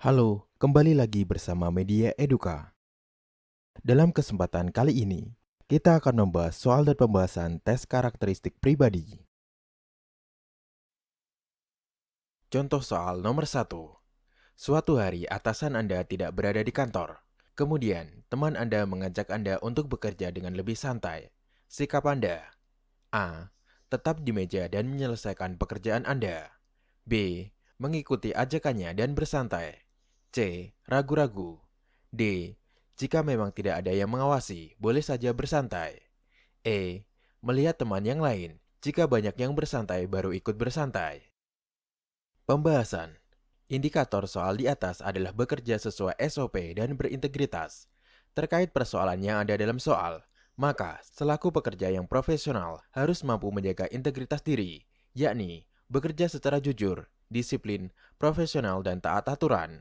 Halo, kembali lagi bersama Media Eduka. Dalam kesempatan kali ini, kita akan membahas soal dan pembahasan tes karakteristik pribadi. Contoh soal nomor 1. Suatu hari atasan Anda tidak berada di kantor. Kemudian, teman Anda mengajak Anda untuk bekerja dengan lebih santai. Sikap Anda: A. Tetap di meja dan menyelesaikan pekerjaan Anda. B. Mengikuti ajakannya dan bersantai. C. Ragu-ragu. D. Jika memang tidak ada yang mengawasi, boleh saja bersantai. E. Melihat teman yang lain. Jika banyak yang bersantai, baru ikut bersantai. Pembahasan. Indikator soal di atas adalah bekerja sesuai SOP dan berintegritas. Terkait persoalan yang ada dalam soal, maka selaku pekerja yang profesional harus mampu menjaga integritas diri, yakni bekerja secara jujur, disiplin, profesional, dan taat aturan.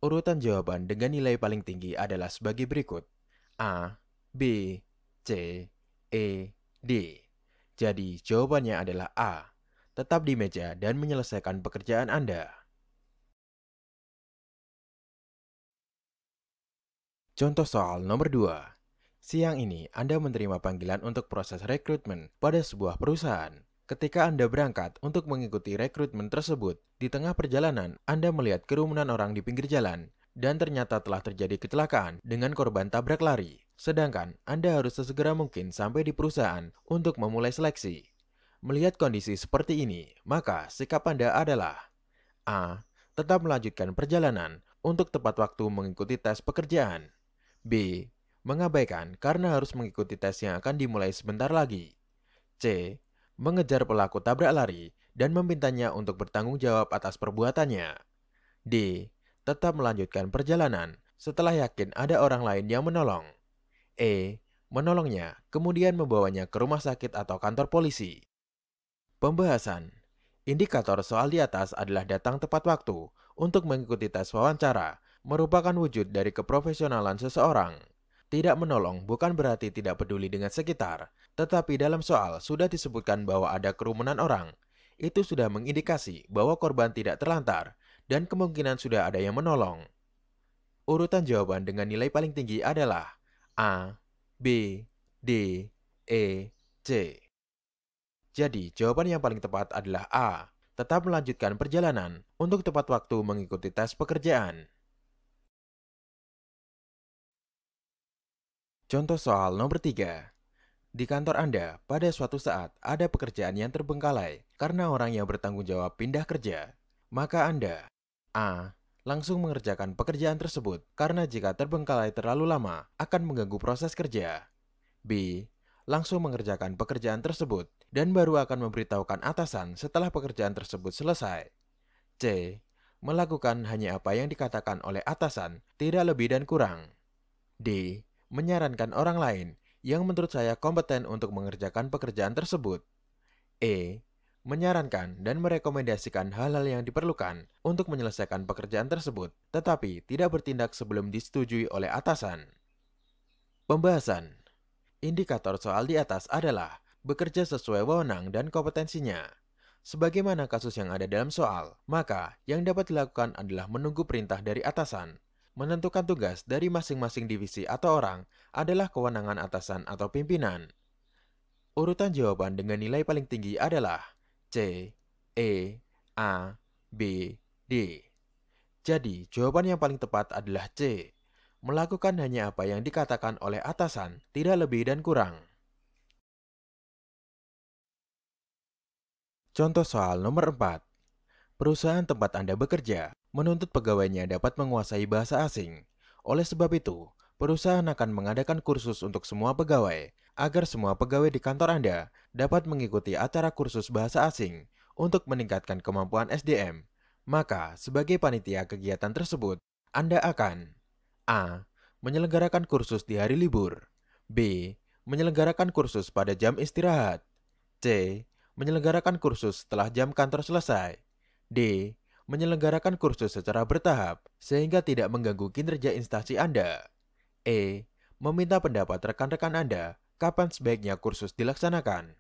Urutan jawaban dengan nilai paling tinggi adalah sebagai berikut: A, B, C, E, D. Jadi jawabannya adalah A. Tetap di meja dan menyelesaikan pekerjaan Anda. Contoh soal nomor 2. Siang ini Anda menerima panggilan untuk proses rekrutmen pada sebuah perusahaan. Ketika Anda berangkat untuk mengikuti rekrutmen tersebut, di tengah perjalanan Anda melihat kerumunan orang di pinggir jalan dan ternyata telah terjadi kecelakaan dengan korban tabrak lari. Sedangkan Anda harus sesegera mungkin sampai di perusahaan untuk memulai seleksi. Melihat kondisi seperti ini, maka sikap Anda adalah: A. Tetap melanjutkan perjalanan untuk tepat waktu mengikuti tes pekerjaan. B. Mengabaikan karena harus mengikuti tes yang akan dimulai sebentar lagi. C. Mengejar pelaku tabrak lari dan memintanya untuk bertanggung jawab atas perbuatannya. D. Tetap melanjutkan perjalanan setelah yakin ada orang lain yang menolong. E. Menolongnya, kemudian membawanya ke rumah sakit atau kantor polisi. Pembahasan. Indikator soal di atas adalah datang tepat waktu untuk mengikuti tes wawancara, merupakan wujud dari keprofesionalan seseorang. Tidak menolong bukan berarti tidak peduli dengan sekitar, tetapi dalam soal sudah disebutkan bahwa ada kerumunan orang. Itu sudah mengindikasi bahwa korban tidak terlantar dan kemungkinan sudah ada yang menolong. Urutan jawaban dengan nilai paling tinggi adalah A, B, D, E, C. Jadi, jawaban yang paling tepat adalah A. Tetap melanjutkan perjalanan untuk tepat waktu mengikuti tes pekerjaan. Contoh soal nomor 3. Di kantor Anda, pada suatu saat ada pekerjaan yang terbengkalai karena orang yang bertanggung jawab pindah kerja. Maka Anda: A. Langsung mengerjakan pekerjaan tersebut karena jika terbengkalai terlalu lama akan mengganggu proses kerja. B. Langsung mengerjakan pekerjaan tersebut dan baru akan memberitahukan atasan setelah pekerjaan tersebut selesai. C. Melakukan hanya apa yang dikatakan oleh atasan, tidak lebih dan kurang. D. Menyarankan orang lain yang menurut saya kompeten untuk mengerjakan pekerjaan tersebut. E. Menyarankan dan merekomendasikan hal-hal yang diperlukan untuk menyelesaikan pekerjaan tersebut, tetapi tidak bertindak sebelum disetujui oleh atasan. Pembahasan. Indikator soal di atas adalah bekerja sesuai wewenang dan kompetensinya. Sebagaimana kasus yang ada dalam soal, maka yang dapat dilakukan adalah menunggu perintah dari atasan. Menentukan tugas dari masing-masing divisi atau orang adalah kewenangan atasan atau pimpinan. Urutan jawaban dengan nilai paling tinggi adalah C, E, A, B, D. Jadi, jawaban yang paling tepat adalah C. Melakukan hanya apa yang dikatakan oleh atasan, tidak lebih dan kurang. Contoh soal nomor 4. Perusahaan tempat Anda bekerja menuntut pegawainya dapat menguasai bahasa asing. Oleh sebab itu, perusahaan akan mengadakan kursus untuk semua pegawai, agar semua pegawai di kantor Anda dapat mengikuti acara kursus bahasa asing untuk meningkatkan kemampuan SDM. Maka, sebagai panitia kegiatan tersebut, Anda akan: A. Menyelenggarakan kursus di hari libur. B. Menyelenggarakan kursus pada jam istirahat. C. Menyelenggarakan kursus setelah jam kantor selesai. D. Menyelenggarakan kursus secara bertahap sehingga tidak mengganggu kinerja instansi Anda. E. Meminta pendapat rekan-rekan Anda kapan sebaiknya kursus dilaksanakan.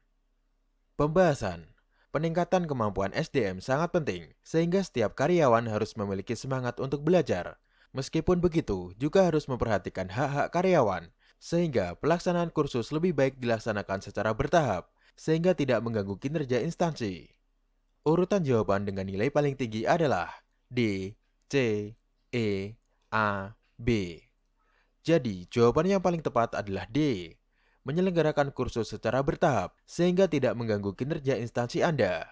Pembahasan. Peningkatan kemampuan SDM sangat penting, sehingga setiap karyawan harus memiliki semangat untuk belajar. Meskipun begitu, juga harus memperhatikan hak-hak karyawan, sehingga pelaksanaan kursus lebih baik dilaksanakan secara bertahap, sehingga tidak mengganggu kinerja instansi. Urutan jawaban dengan nilai paling tinggi adalah D, C, E, A, B. Jadi, jawaban yang paling tepat adalah D. Menyelenggarakan kursus secara bertahap sehingga tidak mengganggu kinerja instansi Anda.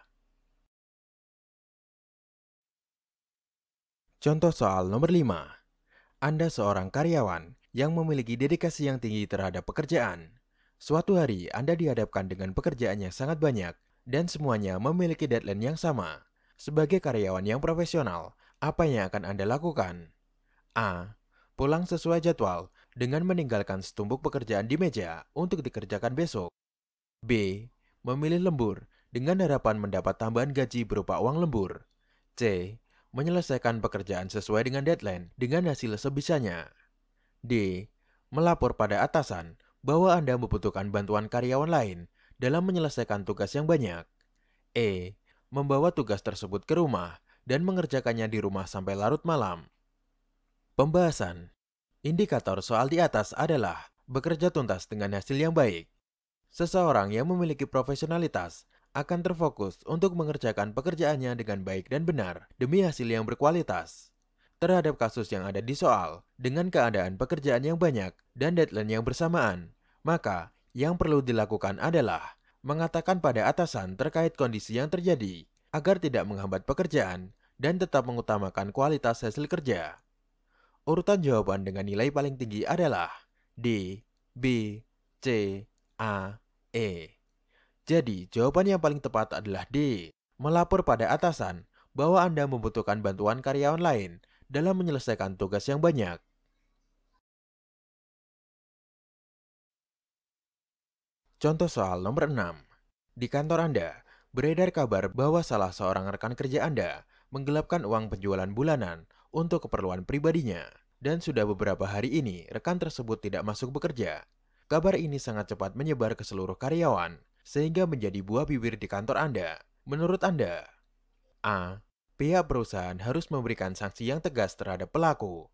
Contoh soal nomor 5. Anda seorang karyawan yang memiliki dedikasi yang tinggi terhadap pekerjaan. Suatu hari, Anda dihadapkan dengan pekerjaan yang sangat banyak dan semuanya memiliki deadline yang sama. Sebagai karyawan yang profesional, apa yang akan Anda lakukan? A. Pulang sesuai jadwal dengan meninggalkan setumpuk pekerjaan di meja untuk dikerjakan besok. B. Memilih lembur dengan harapan mendapat tambahan gaji berupa uang lembur. C. Menyelesaikan pekerjaan sesuai dengan deadline dengan hasil sebisanya. D. Melapor pada atasan bahwa Anda membutuhkan bantuan karyawan lain dalam menyelesaikan tugas yang banyak. E. Membawa tugas tersebut ke rumah dan mengerjakannya di rumah sampai larut malam. Pembahasan. Indikator soal di atas adalah bekerja tuntas dengan hasil yang baik. Seseorang yang memiliki profesionalitas akan terfokus untuk mengerjakan pekerjaannya dengan baik dan benar demi hasil yang berkualitas. Terhadap kasus yang ada di soal, dengan keadaan pekerjaan yang banyak dan deadline yang bersamaan, maka yang perlu dilakukan adalah mengatakan pada atasan terkait kondisi yang terjadi agar tidak menghambat pekerjaan dan tetap mengutamakan kualitas hasil kerja. Urutan jawaban dengan nilai paling tinggi adalah D, B, C, A, E. Jadi, jawaban yang paling tepat adalah D. Melapor pada atasan bahwa Anda membutuhkan bantuan karyawan lain dalam menyelesaikan tugas yang banyak. Contoh soal nomor 6. Di kantor Anda, beredar kabar bahwa salah seorang rekan kerja Anda menggelapkan uang penjualan bulanan untuk keperluan pribadinya. Dan sudah beberapa hari ini, rekan tersebut tidak masuk bekerja. Kabar ini sangat cepat menyebar ke seluruh karyawan, sehingga menjadi buah bibir di kantor Anda. Menurut Anda, A. Pihak perusahaan harus memberikan sanksi yang tegas terhadap pelaku.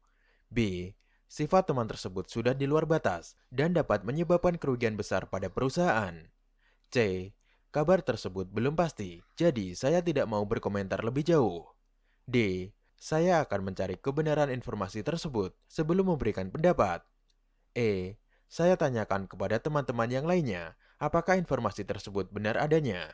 B. Sifat teman tersebut sudah di luar batas dan dapat menyebabkan kerugian besar pada perusahaan. C. Kabar tersebut belum pasti, jadi saya tidak mau berkomentar lebih jauh. D. Saya akan mencari kebenaran informasi tersebut sebelum memberikan pendapat. E. Saya tanyakan kepada teman-teman yang lainnya apakah informasi tersebut benar adanya.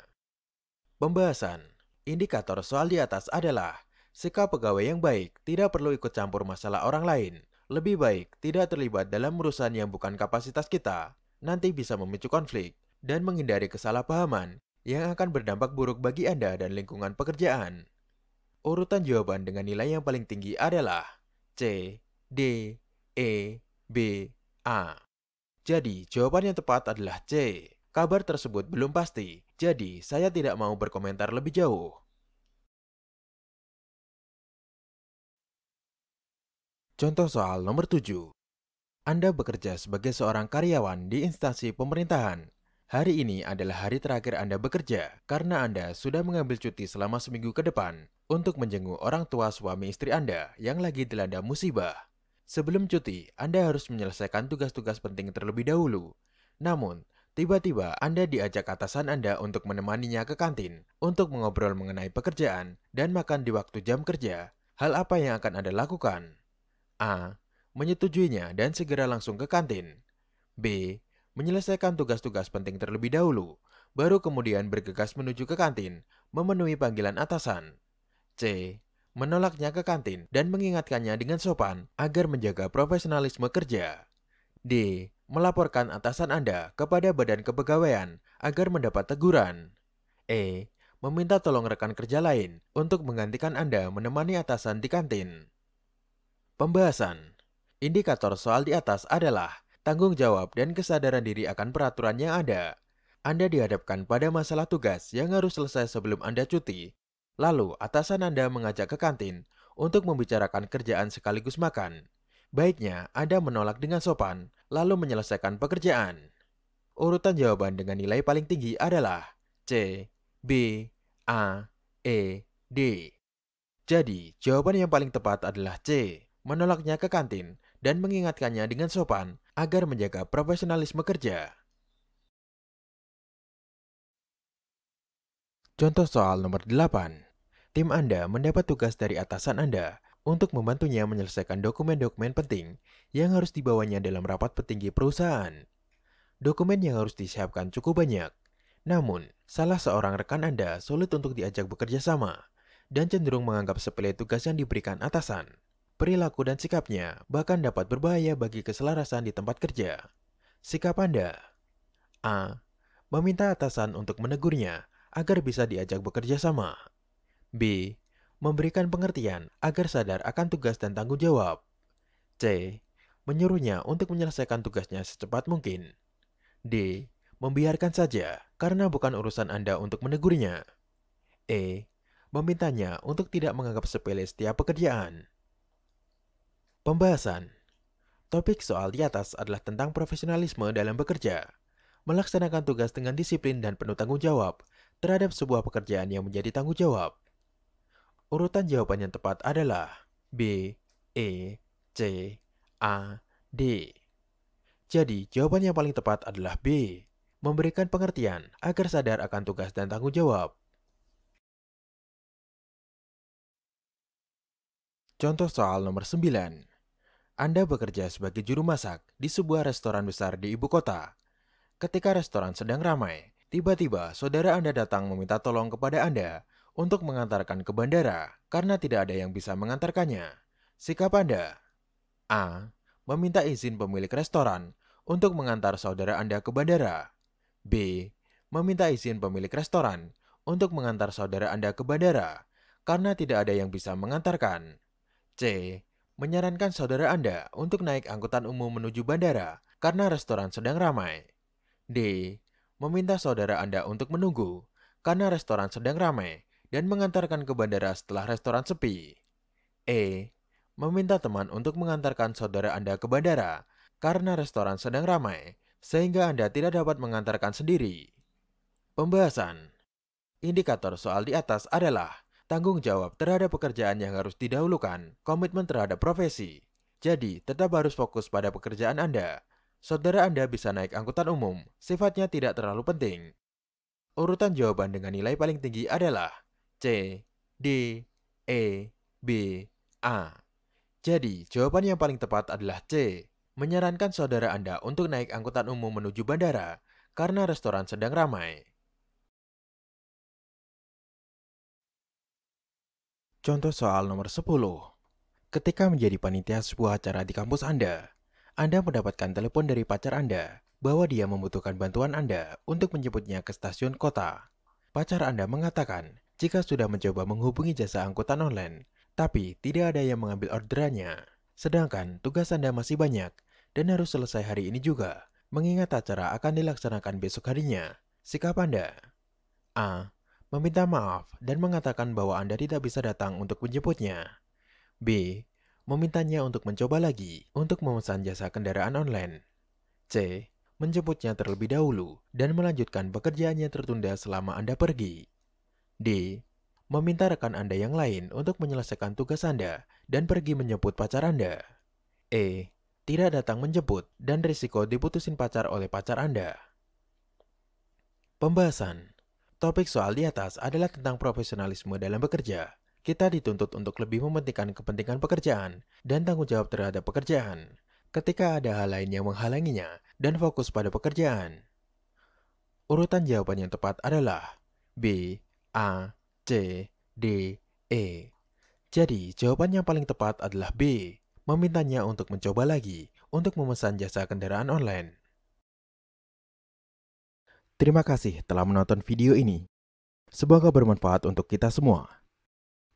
Pembahasan. Indikator soal di atas adalah sikap pegawai yang baik tidak perlu ikut campur masalah orang lain. Lebih baik tidak terlibat dalam urusan yang bukan kapasitas kita, nanti bisa memicu konflik dan menghindari kesalahpahaman yang akan berdampak buruk bagi Anda dan lingkungan pekerjaan. Urutan jawaban dengan nilai yang paling tinggi adalah C, D, E, B, A. Jadi, jawaban yang tepat adalah C. Kabar tersebut belum pasti, jadi saya tidak mau berkomentar lebih jauh. Contoh soal nomor 7. Anda bekerja sebagai seorang karyawan di instansi pemerintahan. Hari ini adalah hari terakhir Anda bekerja karena Anda sudah mengambil cuti selama seminggu ke depan untuk menjenguk orang tua suami istri Anda yang lagi dilanda musibah. Sebelum cuti, Anda harus menyelesaikan tugas-tugas penting terlebih dahulu. Namun, tiba-tiba Anda diajak atasan Anda untuk menemaninya ke kantin untuk mengobrol mengenai pekerjaan dan makan di waktu jam kerja. Hal apa yang akan Anda lakukan? A. Menyetujuinya dan segera langsung ke kantin. B. Menyelesaikan tugas-tugas penting terlebih dahulu, baru kemudian bergegas menuju ke kantin, memenuhi panggilan atasan. C. Menolaknya ke kantin dan mengingatkannya dengan sopan agar menjaga profesionalisme kerja. D. Melaporkan atasan Anda kepada Badan Kepegawaian agar mendapat teguran. E. Meminta tolong rekan kerja lain untuk menggantikan Anda menemani atasan di kantin. Pembahasan. Indikator soal di atas adalah tanggung jawab dan kesadaran diri akan peraturan yang ada. Anda dihadapkan pada masalah tugas yang harus selesai sebelum Anda cuti. Lalu, atasan Anda mengajak ke kantin untuk membicarakan kerjaan sekaligus makan. Baiknya, Anda menolak dengan sopan, lalu menyelesaikan pekerjaan. Urutan jawaban dengan nilai paling tinggi adalah C, B, A, E, D. Jadi, jawaban yang paling tepat adalah C, menolaknya ke kantin dan mengingatkannya dengan sopan agar menjaga profesionalisme kerja. Contoh soal nomor 8. Tim Anda mendapat tugas dari atasan Anda untuk membantunya menyelesaikan dokumen-dokumen penting yang harus dibawanya dalam rapat petinggi perusahaan. Dokumen yang harus disiapkan cukup banyak. Namun, salah seorang rekan Anda sulit untuk diajak bekerja sama dan cenderung menganggap sepele tugas yang diberikan atasan. Perilaku dan sikapnya bahkan dapat berbahaya bagi keselarasan di tempat kerja. Sikap Anda: A. Meminta atasan untuk menegurnya agar bisa diajak bekerja sama. B. Memberikan pengertian agar sadar akan tugas dan tanggung jawab. C. Menyuruhnya untuk menyelesaikan tugasnya secepat mungkin. D. Membiarkan saja karena bukan urusan Anda untuk menegurnya. E. Memintanya untuk tidak menganggap sepele setiap pekerjaan. Pembahasan. Topik soal di atas adalah tentang profesionalisme dalam bekerja, melaksanakan tugas dengan disiplin dan penuh tanggung jawab terhadap sebuah pekerjaan yang menjadi tanggung jawab. Urutan jawaban yang tepat adalah B, E, C, A, D. Jadi, jawaban yang paling tepat adalah B, memberikan pengertian agar sadar akan tugas dan tanggung jawab. Contoh soal nomor 9. Anda bekerja sebagai juru masak di sebuah restoran besar di ibu kota. Ketika restoran sedang ramai, tiba-tiba saudara Anda datang meminta tolong kepada Anda untuk mengantarkan ke bandara karena tidak ada yang bisa mengantarkannya. Sikap Anda: A. Meminta izin pemilik restoran untuk mengantar saudara Anda ke bandara. B. Meminta izin pemilik restoran untuk mengantar saudara Anda ke bandara karena tidak ada yang bisa mengantarkan. C. Menyarankan saudara Anda untuk naik angkutan umum menuju bandara karena restoran sedang ramai. D. Meminta saudara Anda untuk menunggu karena restoran sedang ramai dan mengantarkan ke bandara setelah restoran sepi. E. Meminta teman untuk mengantarkan saudara Anda ke bandara karena restoran sedang ramai sehingga Anda tidak dapat mengantarkan sendiri. Pembahasan. Indikator soal di atas adalah tanggung jawab terhadap pekerjaan yang harus didahulukan, komitmen terhadap profesi. Jadi, tetap harus fokus pada pekerjaan Anda. Saudara Anda bisa naik angkutan umum, sifatnya tidak terlalu penting. Urutan jawaban dengan nilai paling tinggi adalah C, D, E, B, A. Jadi, jawaban yang paling tepat adalah C, menyarankan saudara Anda untuk naik angkutan umum menuju bandara karena restoran sedang ramai. Contoh soal nomor 10. Ketika menjadi panitia sebuah acara di kampus Anda mendapatkan telepon dari pacar Anda bahwa dia membutuhkan bantuan Anda untuk menjemputnya ke stasiun kota. Pacar Anda mengatakan jika sudah mencoba menghubungi jasa angkutan online, tapi tidak ada yang mengambil orderannya. Sedangkan tugas Anda masih banyak dan harus selesai hari ini juga, mengingat acara akan dilaksanakan besok harinya. Sikap Anda: A. Meminta maaf dan mengatakan bahwa Anda tidak bisa datang untuk menjemputnya. B. Memintanya untuk mencoba lagi untuk memesan jasa kendaraan online. C. Menjemputnya terlebih dahulu dan melanjutkan pekerjaannya tertunda selama Anda pergi. D. Meminta rekan Anda yang lain untuk menyelesaikan tugas Anda dan pergi menjemput pacar Anda. E. Tidak datang menjemput dan risiko diputusin pacar oleh pacar Anda. Pembahasan. Topik soal di atas adalah tentang profesionalisme dalam bekerja. Kita dituntut untuk lebih mementingkan kepentingan pekerjaan dan tanggung jawab terhadap pekerjaan ketika ada hal lain yang menghalanginya dan fokus pada pekerjaan. Urutan jawaban yang tepat adalah B, A, C, D, E. Jadi, jawaban yang paling tepat adalah B, memintanya untuk mencoba lagi untuk memesan jasa kendaraan online. Terima kasih telah menonton video ini. Semoga bermanfaat untuk kita semua.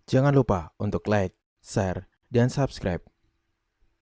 Jangan lupa untuk like, share, dan subscribe